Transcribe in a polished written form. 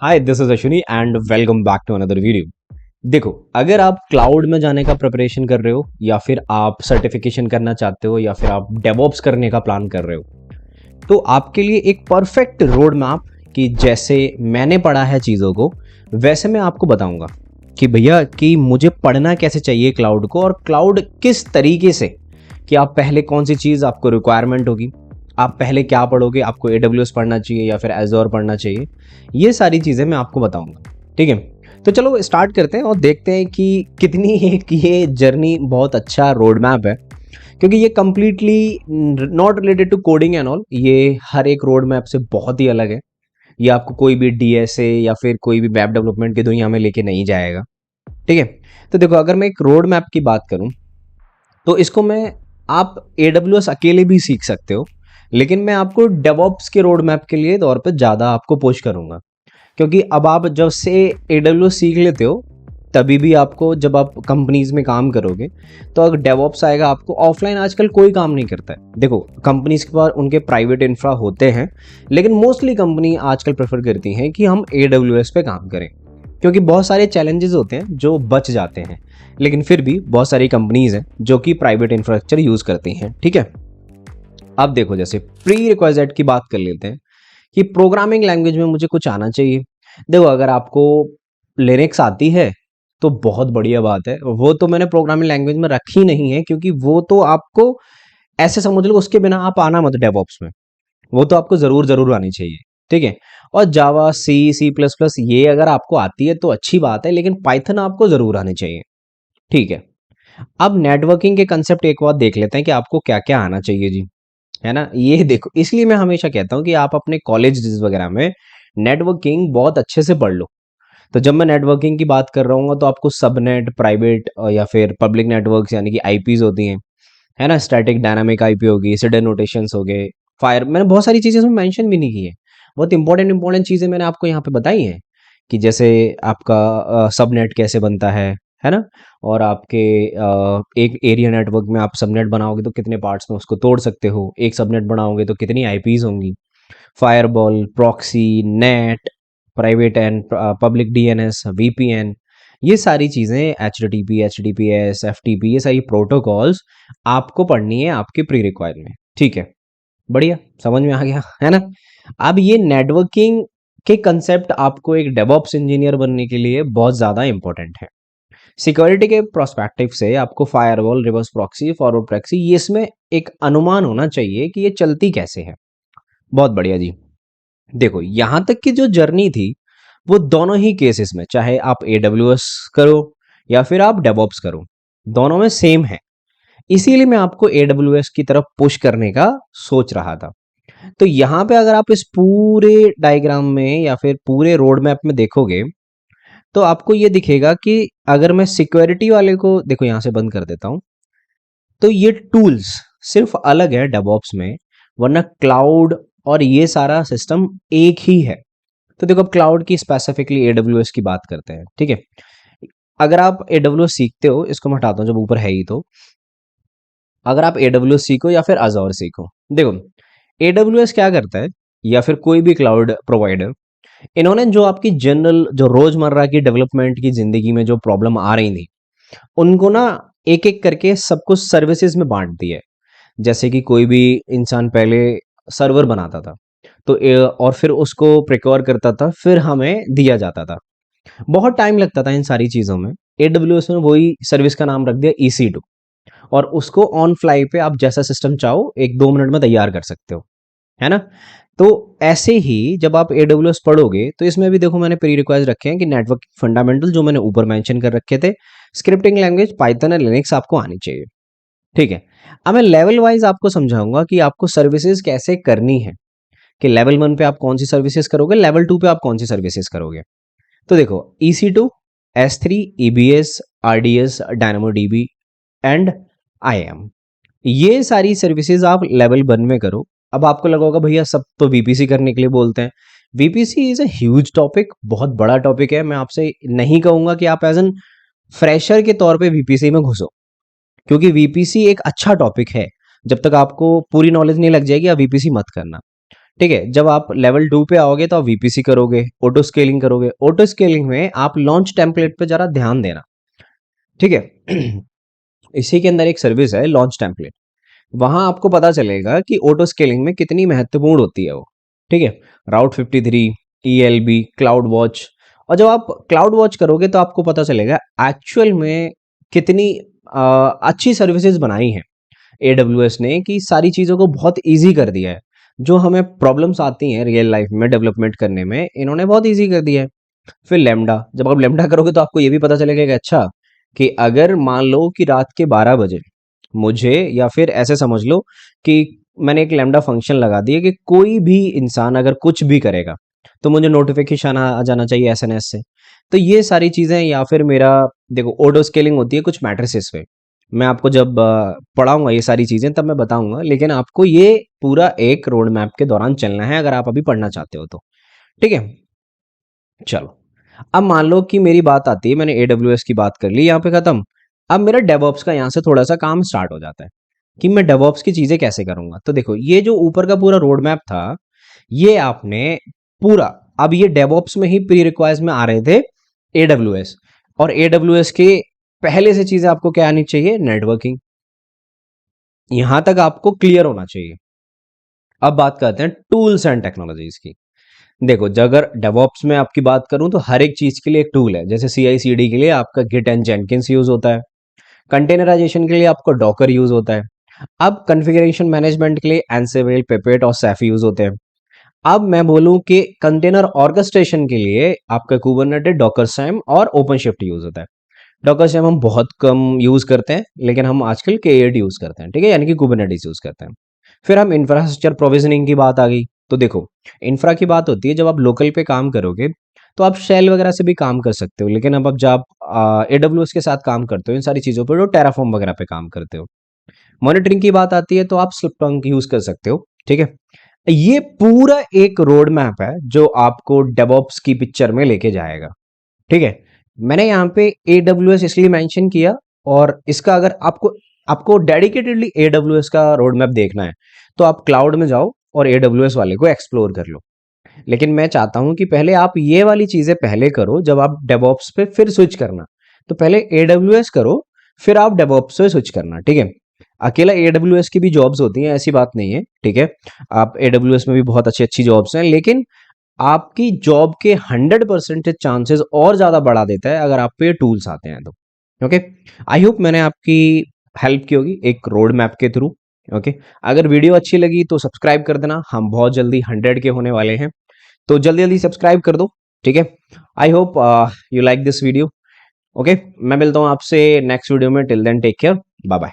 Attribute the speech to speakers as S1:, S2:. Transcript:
S1: Hi, this is Ashwini and welcome back to another video. देखो, अगर आप क्लाउड में जाने का प्रिपरेशन कर रहे हो या फिर आप सर्टिफिकेशन करना चाहते हो या फिर आप डेवऑप्स करने का प्लान कर रहे हो, तो आपके लिए एक परफेक्ट रोड मैप कि जैसे मैंने पढ़ा है चीज़ों को वैसे मैं आपको बताऊंगा कि भैया कि मुझे पढ़ना कैसे चाहिए क्लाउड को और क्लाउड किस तरीके से, कि आप पहले कौन सी चीज़ आपको रिक्वायरमेंट होगी, आप पहले क्या पढ़ोगे, आपको AWS पढ़ना चाहिए या फिर एजोर पढ़ना चाहिए। ये सारी चीज़ें मैं आपको बताऊंगा। ठीक है, तो चलो स्टार्ट करते हैं और देखते हैं कि कितनी एक ये जर्नी बहुत अच्छा रोड मैप है, क्योंकि ये completely not related to coding and all. ये हर एक रोड मैप से बहुत ही अलग है। ये आपको कोई भी DSA या फिर कोई भी वेब डेवलपमेंट की दुनिया में लेके नहीं जाएगा। ठीक है, तो देखो, अगर मैं एक रोड मैप की बात करूं तो इसको मैं, आप AWS अकेले भी सीख सकते हो, लेकिन मैं आपको डेवऑप्स के रोड मैप के लिए तौर पर ज़्यादा आपको पुश करूंगा। क्योंकि अब आप जब से AWS सीख लेते हो, तभी भी आपको, जब आप कंपनीज में काम करोगे तो अगर डेवऑप्स आएगा, आपको ऑफलाइन आजकल कोई काम नहीं करता है। देखो, कंपनीज के पास उनके प्राइवेट इंफ्रा होते हैं, लेकिन मोस्टली कंपनी आजकल प्रेफर करती हैं कि हम AWS पे काम करें, क्योंकि बहुत सारे चैलेंजेस होते हैं जो बच जाते हैं। लेकिन फिर भी बहुत सारी कंपनीज हैं जो कि प्राइवेट इंफ्रास्ट्रक्चर यूज़ करती हैं। ठीक है, अब देखो, जैसे प्री रिक्वाइजेट की बात कर लेते हैं कि प्रोग्रामिंग लैंग्वेज में मुझे कुछ आना चाहिए। देखो, अगर आपको लिनक्स आती है तो बहुत बढ़िया बात है, वो तो मैंने प्रोग्रामिंग लैंग्वेज में रखी नहीं है, क्योंकि वो तो आपको ऐसे समझ लो, उसके बिना आप आना मत डेवऑप्स में। वो तो आपको ज़रूर ज़रूर आनी चाहिए। ठीक है, और जावा, C++ ये अगर आपको आती है तो अच्छी बात है, लेकिन पाइथन आपको ज़रूर आनी चाहिए। ठीक है, अब नेटवर्किंग के कंसेप्ट एक बार देख लेते हैं कि आपको क्या क्या आना चाहिए जी। है ना, ये देखो, इसलिए मैं हमेशा कहता हूँ कि आप अपने कॉलेज वगैरह में नेटवर्किंग बहुत अच्छे से पढ़ लो। तो जब मैं नेटवर्किंग की बात कर रहा हूँ तो आपको सबनेट, प्राइवेट या फिर पब्लिक नेटवर्क्स यानी कि आईपीज होती हैं, है ना, स्टैटिक डायनामिक आईपी होगी, सिडर नोटेशंस हो गए, फायर, मैंने बहुत सारी चीज़ें इसमें मेंशन भी नहीं की है। बहुत इंपॉर्टेंट इंपॉर्टेंट चीज़ें मैंने आपको यहाँ पे बताई हैं, कि जैसे आपका सबनेट कैसे बनता है ना, और आपके एक एरिया नेटवर्क में आप सबनेट बनाओगे तो कितने पार्ट्स में उसको तोड़ सकते हो, एक सबनेट बनाओगे तो कितनी आईपीज होंगी, firewall, proxy, net, private and public DNS, VPN, ये सारी चीज़ें, HTTP, HTTPS, FTP, ये सारी प्रोटोकॉल्स आपको पढ़नी है आपके प्री रिक्वायर में। ठीक है, बढ़िया, समझ में आ गया है ना। अब ये नेटवर्किंग के कंसेप्ट आपको एक डेवऑप्स इंजीनियर बनने के लिए बहुत ज़्यादा इंपॉर्टेंट है। सिक्योरिटी के प्रोस्पेक्टिव से आपको firewall, reverse proxy, forward proxy, ये इसमें एक अनुमान होना चाहिए कि ये चलती कैसे है। बहुत बढ़िया जी। देखो, यहाँ तक की जो जर्नी थी वो दोनों ही केसेस में, चाहे आप AWS करो या फिर आप डेवऑप्स करो, दोनों में सेम है। इसीलिए मैं आपको AWS की तरफ पुश करने का सोच रहा था। तो यहाँ पे अगर आप इस पूरे डायग्राम में या फिर पूरे रोड मैप में देखोगे तो आपको ये दिखेगा कि अगर मैं सिक्योरिटी वाले को, देखो यहाँ से बंद कर देता हूँ, तो ये टूल्स सिर्फ अलग है डेवऑप्स में, वरना क्लाउड और ये सारा सिस्टम एक ही है। तो देखो, अब क्लाउड की स्पेसिफिकली AWS की बात करते हैं। ठीक है, अगर आप AWS सीखते हो, इसको मैं हटाता हूँ जब ऊपर है ही, तो अगर आप AWS सीखो या फिर अज़ोर सीखो, देखो AWS क्या करता है, या फिर कोई भी क्लाउड प्रोवाइडर, इन्होंने जो आपकी जनरल, जो रोजमर्रा की डेवलपमेंट की जिंदगी में जो प्रॉब्लम आ रही थी, उनको ना एक एक करके सब कुछ सर्विसेज में बांट दिया है। जैसे कि कोई भी इंसान पहले सर्वर बनाता था, तो और फिर उसको प्रिक्योर करता था, फिर हमें दिया जाता था, बहुत टाइम लगता था इन सारी चीज़ों में। AWS ने वही सर्विस का नाम रख दिया EC2, और उसको ऑन फ्लाई पे आप जैसा सिस्टम चाहो 1-2 मिनट में तैयार कर सकते हो, है ना। तो ऐसे ही जब आप AWS पढ़ोगे तो इसमें भी देखो, मैंने प्री रिक्वायर्स रखे हैं कि नेटवर्क फंडामेंटल जो मैंने ऊपर मेंशन कर रखे थे, स्क्रिप्टिंग लैंग्वेज पाइथन और लिनक्स आपको आनी चाहिए। ठीक है, अब मैं लेवल वाइज आपको समझाऊंगा कि आपको सर्विसेज कैसे करनी है, कि लेवल 1 पे आप कौन सी सर्विसेज करोगे, लेवल 2 पे आप कौन सी सर्विसेज करोगे। तो देखो, EC2, S3, EBS, RDS, DynamoDB and IAM, ये सारी सर्विसेज आप लेवल 1 में करो। अब आपको लगा होगा भैया सब तो VPC करने के लिए बोलते हैं। VPC is a huge topic, बहुत बड़ा टॉपिक है। मैं आपसे नहीं कहूंगा कि आप एज एन फ्रेशर के तौर पे VPC में घुसो, क्योंकि VPC एक अच्छा टॉपिक है। जब तक आपको पूरी नॉलेज नहीं लग जाएगी, आप VPC मत करना। ठीक है, जब आप लेवल 2 पे आओगे तो आप वीपीसी करोगे, ऑटो स्केलिंग करोगे। ऑटो स्केलिंग में आप लॉन्च टेम्पलेट पे जरा ध्यान देना, ठीक है। इसी के अंदर एक सर्विस है लॉन्च टेम्पलेट, वहां आपको पता चलेगा कि ऑटो स्केलिंग में कितनी महत्वपूर्ण होती है वो, ठीक है। राउट 53, ईएलबी, क्लाउड वॉच। और जब आप क्लाउड वॉच करोगे तो आपको पता चलेगा एक्चुअल में कितनी अच्छी सर्विसेज बनाई हैं एडब्ल्यूएस ने, कि सारी चीज़ों को बहुत ईजी कर दिया है। जो हमें प्रॉब्लम्स आती हैं रियल लाइफ में डेवलपमेंट करने में, इन्होंने बहुत ईजी कर दिया है। फिर लेमडा, जब आप लेमडा करोगे तो आपको ये भी पता चलेगा कि अच्छा, कि अगर मान लो कि रात के 12 बजे मुझे, या फिर ऐसे समझ लो कि मैंने एक लैम्डा फंक्शन लगा दिया कि कोई भी इंसान अगर कुछ भी करेगा तो मुझे नोटिफिकेशन आ जाना चाहिए एसएनएस से। तो ये सारी चीज़ें, या फिर मेरा देखो ऑटो स्केलिंग होती है कुछ मैट्रिसेस पे। मैं आपको जब पढ़ाऊंगा ये सारी चीज़ें तब मैं बताऊंगा, लेकिन आपको ये पूरा एक रोड मैप के दौरान चलना है अगर आप अभी पढ़ना चाहते हो तो, ठीक है। चलो, अब मान लो कि मेरी बात आती है, मैंने एडब्ल्यूएस की बात कर ली यहाँ पे खत्म। अब मेरा डेवऑप्स का यहाँ से थोड़ा सा काम स्टार्ट हो जाता है कि मैं डेवऑप्स की चीजें कैसे करूंगा। तो देखो, ये जो ऊपर का पूरा रोड मैप था, ये आपने पूरा, अब ये डेवऑप्स में ही प्री रिक्वायर्स में आ रहे थे एडब्ल्यूएस, और एडब्ल्यूएस के पहले से चीजें आपको क्या आनी चाहिए, नेटवर्किंग। यहां तक आपको क्लियर होना चाहिए। अब बात करते हैं टूल्स एंड टेक्नोलॉजीज की। देखो, अगर डेवऑप्स में आपकी बात करूं तो हर एक चीज के लिए एक टूल है। जैसे CI/CD के लिए आपका गिट एंड जेनकिंस यूज होता है, कंटेनराइजेशन के लिए आपको डॉकर यूज होता है, अब कॉन्फ़िगरेशन मैनेजमेंट के लिए एंसिबल, पिपेट और सैफी यूज होते हैं। अब मैं बोलूं कि कंटेनर ऑर्केस्ट्रेशन के लिए आपका कुबरनेटिस, डॉकर सैम और ओपनशिफ्ट यूज होता है। डॉकर सैम हम बहुत कम यूज करते हैं, लेकिन हम आजकल K8 यूज करते हैं, ठीक है, यानी कि कुबरनेटिस यूज करते हैं। फिर हम इंफ्रास्ट्रक्चर प्रोविजनिंग की बात आ गई। तो देखो, इंफ्रा की बात होती है जब आप लोकल पे काम करोगे तो आप शेल वगैरह से भी काम कर सकते हो, लेकिन अब जब AWS के साथ काम करते हो इन सारी चीज़ों पर, तो टेराफॉर्म वगैरह पे काम करते हो। मॉनिटरिंग की बात आती है तो आप स्लिपटंक यूज कर सकते हो, ठीक है। ये पूरा एक रोड मैप है जो आपको डेवऑप्स की पिक्चर में लेके जाएगा, ठीक है। मैंने यहाँ पे AWS इसलिए मेंशन किया, और इसका अगर आपको आपको डेडिकेटेडली AWS का रोड मैप देखना है तो आप क्लाउड में जाओ और AWS वाले को एक्सप्लोर कर लो। लेकिन मैं चाहता हूं कि पहले आप ये वाली चीजें पहले करो, जब आप डेवऑप्स पे फिर स्विच करना। तो पहले AWS करो, फिर आप डेवऑप्स पे स्विच करना, ठीक है। अकेला AWS की भी जॉब्स होती हैं, ऐसी बात नहीं है, ठीक है। आप AWS में भी बहुत अच्छी अच्छी जॉब्स हैं, लेकिन आपकी जॉब के 100% चांसेस और ज्यादा बढ़ा देता है अगर आप पे टूल्स आते हैं तो, ओके। आई होप मैंने आपकी हेल्प की होगी एक रोड मैप के थ्रू, ओके। अगर वीडियो अच्छी लगी तो सब्सक्राइब कर देना, हम बहुत जल्दी 100 के होने वाले हैं, तो जल्दी जल्दी सब्सक्राइब कर दो, ठीक है। I hope you like this video, okay. मैं मिलता हूँ आपसे नेक्स्ट वीडियो में, till then take care, bye bye.